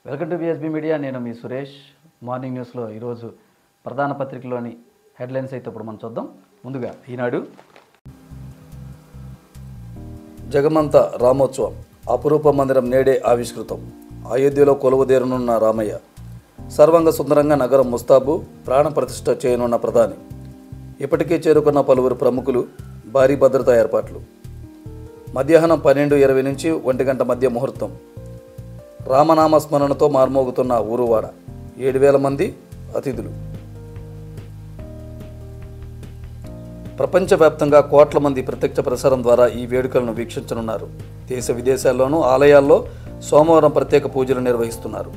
Welcome to బిఎస్బీ media. నేను మీ Suresh. Morning న్యూస్లో ఈరోజు ప్రధాన పత్రికలోని హెడ్లైన్స్ అయితే ఇప్పుడు మనం చూద్దాం. ముందుగా ఈనాడు జగమంత రామోత్సవం, అపురూప మందిరం నేడే ఆవిష్కృతం. అయోధ్యలో కొలువుదేరనున్న రామయ్య, సర్వంగ సుందరంగా నగరం ముస్తాబు, ప్రాణ ప్రతిష్ఠ చేయనున్న ప్రధాని. ఇప్పటికే చేరుకున్న పలువురు ప్రముఖులు, భారీ భద్రతా ఏర్పాట్లు. మధ్యాహ్నం 12:20 నుంచి 1 గంట మధ్య ముహూర్తం. రామనామ స్మరణతో మార్మోగుతున్న ఊరువాడ, 7,000 మంది అతిథులు. ప్రపంచవ్యాప్తంగా కోట్ల మంది ప్రత్యక్ష ప్రసారం ద్వారా ఈ వేడుకలను వీక్షించనున్నారు. దేశ విదేశాల్లోనూ ఆలయాల్లో సోమవారం ప్రత్యేక పూజలు నిర్వహిస్తున్నారు.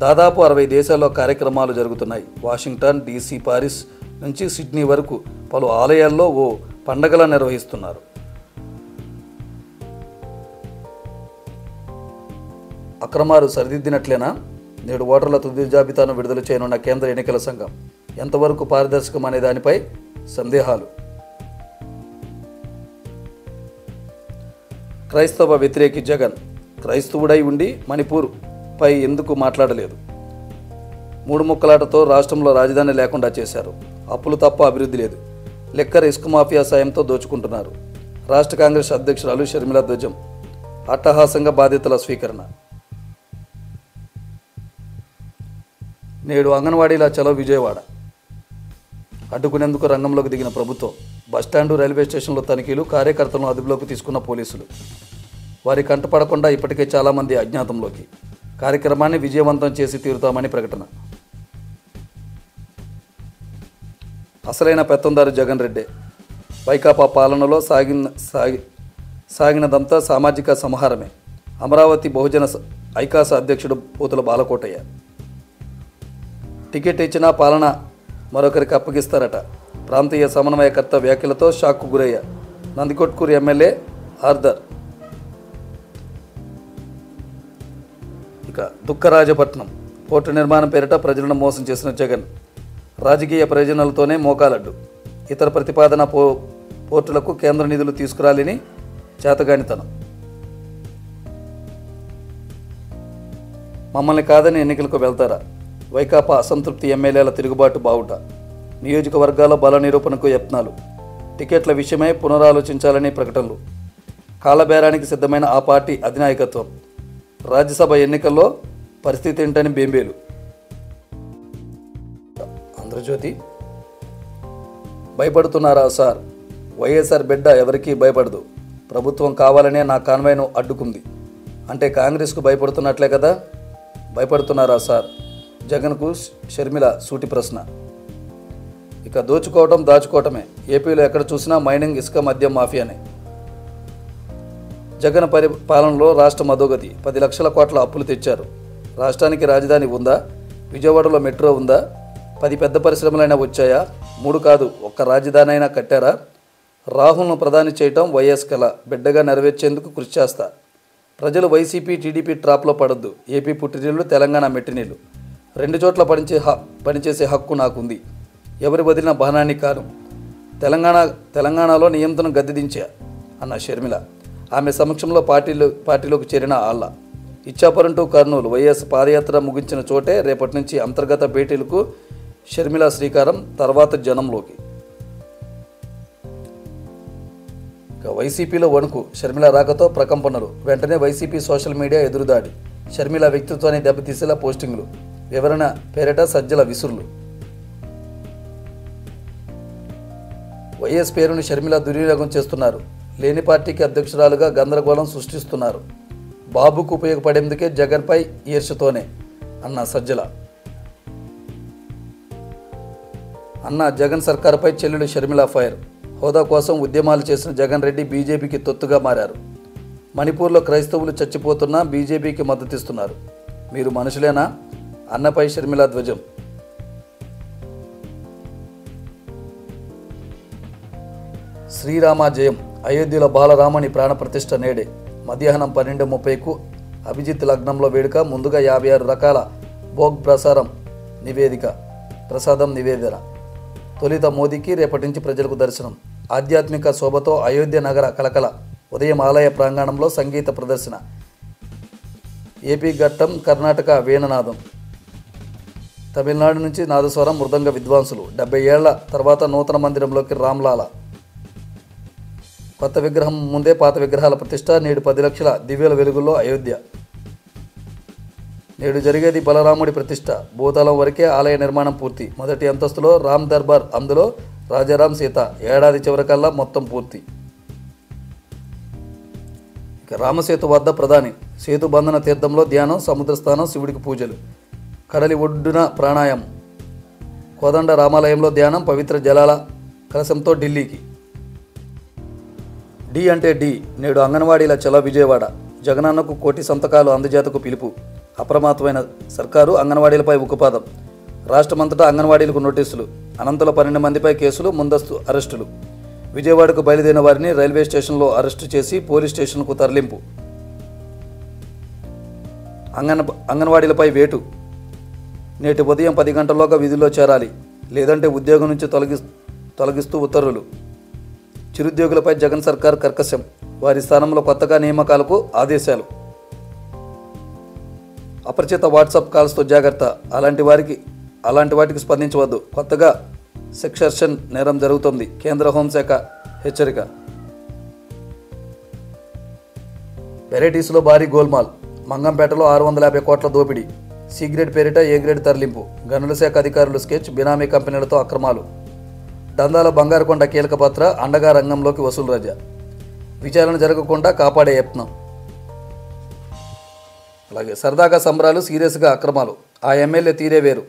దాదాపు 60 దేశాల్లో కార్యక్రమాలు జరుగుతున్నాయి. వాషింగ్టన్ DC, పారిస్ నుంచి సిడ్నీ వరకు పలు ఆలయాల్లో ఓ పండగలా నిర్వహిస్తున్నారు. అక్రమాలు సరిదిద్దినట్లేనా? నేడు ఓటర్ల తుది జాబితాను విడుదల చేయనున్న కేంద్ర ఎన్నికల సంఘం. ఎంతవరకు పారదర్శకం అనే దానిపై సందేహాలు. క్రైస్తవ వ్యతిరేకి జగన్, క్రైస్తవుడై ఉండి మణిపూర్ పై ఎందుకు మాట్లాడలేదు? 3 ముక్కలాటతో రాష్ట్రంలో రాజధాని లేకుండా చేశారు. అప్పులు తప్ప అభివృద్ధి లేదు. లెక్కర్ ఇసుక మాఫియా సాయంతో దోచుకుంటున్నారు. రాష్ట్ర కాంగ్రెస్ అధ్యక్షురాలు షర్మిల ధ్వజం. అట్టహాసంగా బాధ్యతల స్వీకరణ. నేడు అంగన్వాడీల చలో విజయవాడ. అడ్డుకునేందుకు రంగంలోకి దిగిన ప్రభుత్వం. బస్టాండు, రైల్వే స్టేషన్లో తనిఖీలు, కార్యకర్తలను అదుపులోకి తీసుకున్న పోలీసులు. వారి కంటపడకుండా ఇప్పటికే చాలామంది అజ్ఞాతంలోకి. కార్యక్రమాన్ని విజయవంతం చేసి తీరుతామని ప్రకటన. అసలైన పెత్తందారు జగన్ రెడ్డే. వైకాపా పాలనలో సాగినదంతా సామాజిక సంహారమే. అమరావతి బహుజన ఐకాస అధ్యక్షుడు పోతుల బాలకోటయ్య. టికెట్ ఇచ్చినా పాలన మరొకరికి అప్పగిస్తారట. ప్రాంతీయ సమన్వయకర్త వ్యాఖ్యలతో షాక్కు గురయ్య నందికొట్కూరు ఎమ్మెల్యే ఆర్దర్. ఇక దుఃఖరాజపట్నం పోర్టు నిర్మాణం పేరిట ప్రజలను మోసం చేసిన జగన్. రాజకీయ ప్రయోజనాలతోనే మోకాలడ్డు. ఇతర ప్రతిపాదన పోర్టులకు కేంద్ర నిధులు తీసుకురాలని చేతగానితనం. మమ్మల్ని కాదని ఎన్నికలకు వెళ్తారా? వైకాపా అసంతృప్తి ఎమ్మెల్యేల తిరుగుబాటు బావుట. నియోజకవర్గాల బల నిరూపణకు యత్నాలు. టికెట్ల విషయమై పునరాలోచించాలని ప్రకటనలు. కాలబేరానికి సిద్ధమైన ఆ పార్టీ అధినాయకత్వం. రాజ్యసభ ఎన్నికల్లో పరిస్థితి ఏంటని బేంబేలు. ఆంధ్రజ్యోతి, భయపడుతున్నారా సార్? వైఎస్ఆర్ బిడ్డ ఎవరికీ భయపడదు. ప్రభుత్వం కావాలనే నా కాన్వాయ్ను అడ్డుకుంది అంటే కాంగ్రెస్కు భయపడుతున్నట్లే కదా? భయపడుతున్నారా సార్? జగన్కు షర్మిల సూటి ప్రశ్న. ఇక దోచుకోవటం దాచుకోవటమే. ఏపీలో ఎక్కడ చూసినా మైనింగ్, ఇసుక, మద్యం మాఫియానే. జగన్ పాలనలో రాష్ట్రం అధోగతి. 10 లక్షల కోట్ల అప్పులు తెచ్చారు. రాష్ట్రానికి రాజధాని ఉందా? విజయవాడలో మెట్రో ఉందా? 10 పెద్ద పరిశ్రమలైనా వచ్చాయా? 3 కాదు, ఒక్క రాజధాని అయినా కట్టారా? రాహుల్ను ప్రధాని చేయటం వైఎస్ కళ. బిడ్డగా నెరవేర్చేందుకు కృషి చేస్తా. ప్రజలు వైసీపీ, టీడీపీ ట్రాప్లో పడొద్దు. ఏపీ పుట్టినీళ్ళు, తెలంగాణ మెట్టినీళ్ళు. 2 చోట్ల పనిచేసే హక్కు నాకుంది. ఎవరి వదిలిన బాణాన్ని కాను. తెలంగాణలో నియంత్రణ గద్దెదించా అన్న షర్మిల. ఆమె సమక్షంలో పార్టీలోకి చేరిన ఆళ్ళ. ఇచ్చాపురం టు కర్నూలు వైఎస్ పాదయాత్ర ముగించిన చోటే రేపటి నుంచి అంతర్గత భేటీలకు షర్మిల శ్రీకారం. తర్వాత జనంలోకి. వైసీపీలో వణుకు. షర్మిల రాకతో ప్రకంపనలు. వెంటనే వైసీపీ సోషల్ మీడియా ఎదురుదాడి. షర్మిల వ్యక్తిత్వాన్ని దెబ్బతీసేలా పోస్టింగ్లు. వివరణ పేరిట సజ్జల విసురులు. వైఎస్ పేరును షర్మిల దుర్వినియోగం చేస్తున్నారు. లేని పార్టీకి అధ్యక్షురాలుగా గందరగోళం సృష్టిస్తున్నారు. బాబుకు ఉపయోగపడేందుకే జగన్పై ఈర్ష్యతోనే అన్న సజ్జల. అన్న జగన్ సర్కారుపై చెల్లెలు షర్మిల ఫైర్. హోదా కోసం ఉద్యమాలు చేసిన జగన్ రెడ్డి బీజేపీకి తొత్తుగా మారారు. మణిపూర్లో క్రైస్తవులు చచ్చిపోతున్నా బీజేపీకి మద్దతిస్తున్నారు. మీరు మనుషులేనా? అన్నపై షర్మిల ధ్వజం. శ్రీరామ జయం. అయోధ్యలో బాలరాముని ప్రాణప్రతిష్ఠ నేడే. మధ్యాహ్నం 12:30కు అభిజిత్ లగ్నంలో వేడుక. ముందుగా 56 రకాల భోగ్ ప్రసాదం నివేదన. తొలుత మోదీకి, రేపటి నుంచి ప్రజలకు దర్శనం. ఆధ్యాత్మిక శోభతో అయోధ్య నగర కలకల. ఉదయం ఆలయ ప్రాంగణంలో సంగీత ప్రదర్శన. ఏపీ ఘట్టం, కర్ణాటక వీణనాదం. తమిళనాడు నుంచి నాదస్వరం, మృదంగ విద్వాంసులు. 70 ఏళ్ల తర్వాత నూతన మందిరంలోకి రామ్లాలా. కొత్త విగ్రహం ముందే పాత విగ్రహాల ప్రతిష్ట. నేడు 10 లక్షల దివ్యల వెలుగుల్లో అయోధ్య. నేడు జరిగేది బలరాముడి ప్రతిష్ట. భూతలం వరకే ఆలయ నిర్మాణం పూర్తి. మొదటి అంతస్తులో రామ్ దర్బార్, అందులో రాజారాం, సీత. ఏడాది చివరికల్లా మొత్తం పూర్తి. ఇక రామసేతు వద్ద ప్రధాని. సేతు బంధన తీర్థంలో ధ్యానం, సముద్ర స్నానం, శివుడికి పూజలు. కడలి ఒడ్డున ప్రాణాయామం. కోదండ రామాలయంలో ధ్యానం, పవిత్ర జలాల కలశంతో ఢిల్లీకి. డి అంటే డి. నేడు అంగన్వాడీల చలో విజయవాడ. జగనన్నకు 1 కోటి సంతకాలు అందజేతకు పిలుపు. అప్రమత్తమైన సర్కారు, అంగన్వాడీలపై ఉక్కుపాదం. రాష్ట్రమంతటా అంగన్వాడీలకు నోటీసులు. అనంతలో 12 మందిపై కేసులు, ముందస్తు అరెస్టులు. విజయవాడకు బయలుదేరిన వారిని రైల్వే స్టేషన్లో అరెస్టు చేసి పోలీస్ స్టేషన్కు తరలింపు. అంగన్వాడీలపై వేటు. నేటి ఉదయం 10 గంటల్లోగా విధుల్లో చేరాలి, లేదంటే ఉద్యోగం నుంచి తొలగిస్తూ ఉత్తర్వులు. చిరుద్యోగులపై జగన్ సర్కార్ కర్కశం. వారి స్థానంలో కొత్తగా నియామకాలకు ఆదేశాలు. అపరిచిత వాట్సాప్ కాల్స్తో జాగ్రత్త. అలాంటి వాటికి స్పందించవద్దు. కొత్తగా సెక్షర్షన్ నేరం జరుగుతోంది. కేంద్ర హోంశాఖ హెచ్చరిక. వెరైటీస్లో భారీ గోల్మాల్. మంగంపేటలో 650 కోట్ల దోపిడీ. సి గ్రేడ్ పేరిట ఏ గ్రేడ్ తరలింపు. గనుల శాఖ అధికారులు స్కెచ్. బినామీ కంపెనీలతో అక్రమాలు. దందాల బంగారుకొండ కీలక పాత్ర. అండగా రంగంలోకి వసూలు రాజా. విచారణ జరగకుండా కాపాడే యత్నం. అలాగే సరదాగా సంబరాలు, సీరియస్గా అక్రమాలు. ఆ ఎమ్మెల్యే తీరే వేరు.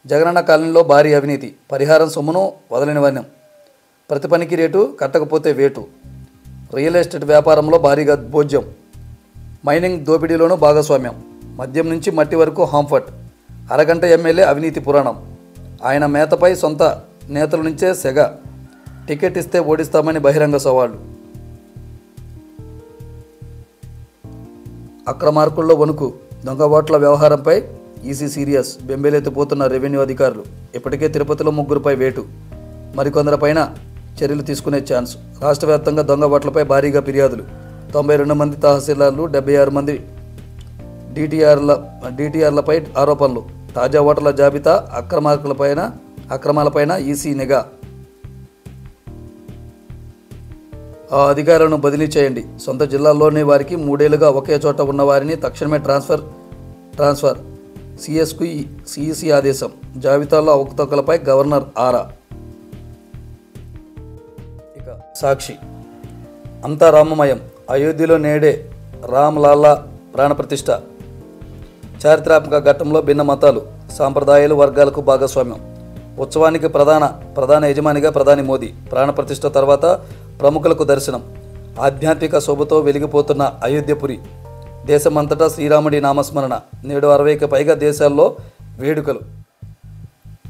జగనన్న కాలనీలో భారీ అవినీతి. పరిహారం సొమ్మును వదలని వన్యం. ప్రతి పనికి రేటు, కట్టకపోతే వేటు. రియల్ ఎస్టేట్ వ్యాపారంలో భారీగా భోజ్యం. మైనింగ్ దోపిడీలోనూ భాగస్వామ్యం. మద్యం నుంచి మట్టి వరకు హాంఫర్ట్. అరగంట ఎమ్మెల్యే అవినీతి పురాణం. ఆయన మేతపై సొంత నేతల నుంచే సెగ. టికెట్ ఇస్తే ఓడిస్తామని బహిరంగ సవాళ్లు. అక్రమార్కుల్లో వణుకు. దొంగ ఓట్ల వ్యవహారంపై ఈసీ సీరియస్. బెంబేలెత్తిపోతున్న రెవెన్యూ అధికారులు. ఇప్పటికే తిరుపతిలో 3 వేటు. మరికొందరిపైన చర్యలు తీసుకునే ఛాన్స్. రాష్ట్ర వ్యాప్తంగా దొంగ ఓట్లపై భారీగా ఫిర్యాదులు. 92 మంది తహసీల్దార్లు, 76 మంది డిటిఆర్లపై ఆరోపణలు. తాజా ఓటర్ల జాబితా. అక్రమాలపైన ఈసీ నిఘా. ఆ అధికారులను బదిలీ చేయండి. సొంత జిల్లాల్లోని వారికి 3 ఏళ్లుగా ఒకే చోట ఉన్న వారిని తక్షణమే ట్రాన్స్ఫర్. సిఎస్కు సిఈసి ఆదేశం. జాబితాలో అవకతవకలపై గవర్నర్ ఆరా. ఇక సాక్షి. అంతా రామమయం. అయోధ్యలో నేడే రామ్లాలా ప్రాణప్రతిష్ఠ. చారిత్రాత్మక ఘట్టంలో భిన్న మతాలు, సాంప్రదాయాలు, వర్గాలకు భాగస్వామ్యం. ఉత్సవానికి ప్రధాన యజమానిగా ప్రధాని మోదీ. ప్రాణప్రతిష్ఠ తర్వాత ప్రముఖులకు దర్శనం. ఆధ్యాత్మిక శోభతో వెలిగిపోతున్న అయోధ్యపురి. దేశమంతటా శ్రీరాముడి నామస్మరణ. నేడు 60కి పైగా దేశాల్లో వేడుకలు.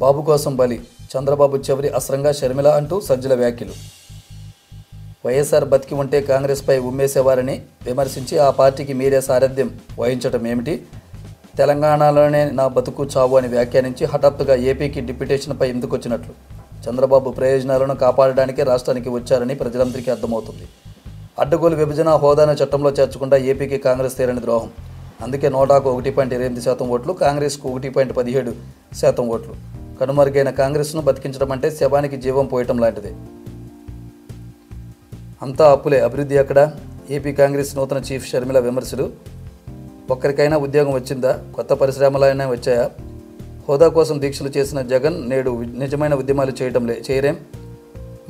బాబు కోసం బలి. చంద్రబాబు చివరి అస్త్రంగా షర్మిల అంటూ సజ్జల వ్యాఖ్యలు. వైఎస్ఆర్ బతికి ఉంటే కాంగ్రెస్పై ఉమ్మేసేవారని విమర్శించి ఆ పార్టీకి మీరే సారథ్యం వహించటం ఏమిటి? తెలంగాణలోనే నా బతుకు చావు అని వ్యాఖ్యానించి హఠాత్తుగా ఏపీకి డిప్యుటేషన్పై ఎందుకు వచ్చినట్లు. చంద్రబాబు ప్రయోజనాలను కాపాడడానికే రాష్ట్రానికి వచ్చారని ప్రజలందరికీ అర్థమవుతుంది. అడ్డగోలు విభజన హోదాను చట్టంలో చేర్చకుండా ఏపీకి కాంగ్రెస్ తీరని ద్రోహం. అందుకే నోటాకు 1.28% ఓట్లు, కాంగ్రెస్కు 1.17% ఓట్లు. కనుమరుగైన కాంగ్రెస్ను బతికించడం అంటే శవానికి జీవం పోయటం లాంటిదే. అంతా అప్పులే, అభివృద్ధి ఎక్కడ? ఏపీ కాంగ్రెస్ నూతన చీఫ్ షర్మిల విమర్శలు. ఒక్కరికైనా ఉద్యోగం వచ్చిందా? కొత్త పరిశ్రమలైనా వచ్చాయా? హోదా కోసం దీక్షలు చేసిన జగన్ నేడు నిజమైన ఉద్యమాలు చేయరేం?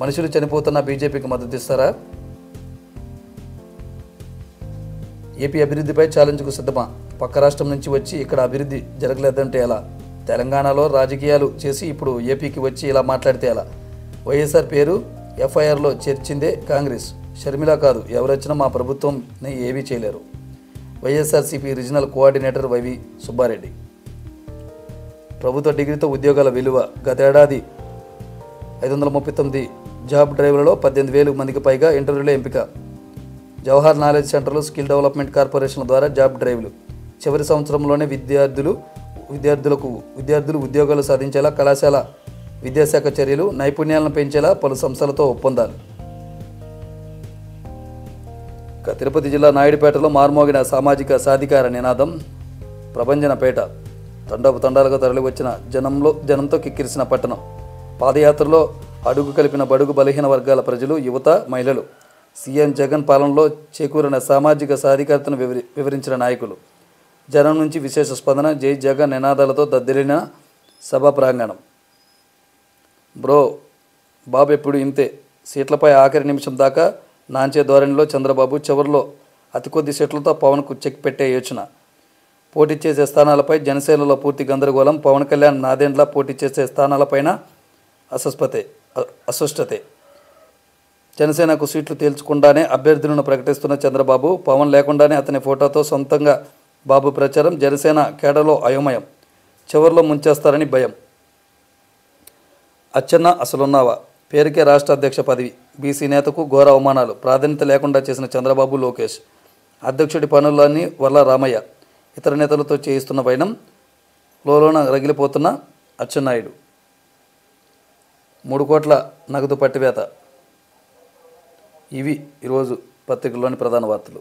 మనుషులు చనిపోతున్న బీజేపీకి మద్దతు ఇస్తారా? ఏపీ అభివృద్ధిపై ఛాలెంజ్కు సిద్ధమా? పక్క రాష్ట్రం నుంచి వచ్చి ఇక్కడ అభివృద్ధి జరగలేదంటే ఎలా? తెలంగాణలో రాజకీయాలు చేసి ఇప్పుడు ఏపీకి వచ్చి ఇలా మాట్లాడితే ఎలా? వైఎస్ఆర్ పేరు ఎఫ్ఐఆర్లో చేర్చిందే కాంగ్రెస్. షర్మిల కాదు, ఎవరొచ్చినా మా ప్రభుత్వంని ఏవీ చేయలేరు. YSRCP regional coordinator YV Subba Reddy. ప్రభుత్వ డిగ్రీతో ఉద్యోగాల విలువ. గతేడాది 539 జాబ్ డ్రైవ్లలో 18,000 మందికి పైగా ఇంటర్వ్యూలో ఎంపిక. జవహర్ నాలెడ్జ్ సెంటర్లు, స్కిల్ డెవలప్మెంట్ కార్పొరేషన్ల ద్వారా జాబ్ డ్రైవ్లు. చివరి సంవత్సరంలోనే విద్యార్థులు ఉద్యోగాలు సాధించేలా కళాశాల విద్యాశాఖ చర్యలు. నైపుణ్యాలను పెంచేలా పలు సంస్థలతో ఒప్పందాలు. తిరుపతి జిల్లా నాయుడుపేటలో మార్మోగిన సామాజిక సాధికార నినాదం. ప్రభంజనపేట తండాలుగా తరలివచ్చిన జనంతో కిక్కిరిసిన పట్టణం. పాదయాత్రలో అడుగు కలిపిన బడుగు బలహీన వర్గాల ప్రజలు, యువత, మహిళలు. సీఎం జగన్ పాలనలో చేకూరిన సామాజిక సాధికారతను వివరించిన నాయకులు. జనం నుంచి విశేష స్పందన. జై జగన్ నినాదాలతో దద్దరిన సభా ప్రాంగణం. బ్రో బాబు ఎప్పుడు ఇంతే, సీట్లపై ఆఖరి నిమిషం దాకా నాంచే ధోరణిలో చంద్రబాబు. చివరిలో అతి కొద్ది సీట్లతో పవన్కు చెక్ పెట్టే యోచన. పోటీ చేసే స్థానాలపై జనసేనలో పూర్తి గందరగోళం. పవన్ కళ్యాణ్ నాదెండ్ల పోటీ చేసే స్థానాలపైన అస్పష్టతే. జనసేనకు సీట్లు తేల్చకుండానే అభ్యర్థులను ప్రకటిస్తున్న చంద్రబాబు. పవన్ లేకుండానే అతని ఫోటోతో సొంతంగా బాబు ప్రచారం. జనసేన కేడలో అయోమయం. చివరిలో ముంచేస్తారని భయం. అచ్చెన్న అసలున్నావా? పేరుకే రాష్ట్ర అధ్యక్ష పదవి. బీసీ నేతకు ఘోర అవమానాలు. ప్రాధాన్యత లేకుండా చేసిన చంద్రబాబు, లోకేష్. అధ్యక్షుడి పనులన్నీ వల్ల రామయ్య. ఇతర నేతలతో చేయిస్తున్న వైనం. లోన రగిలిపోతున్న అచ్చెన్నాయుడు. 3 కోట్ల నగదు పట్టివేత. ఇవి ఈరోజు పత్రికల్లోని ప్రధాన వార్తలు.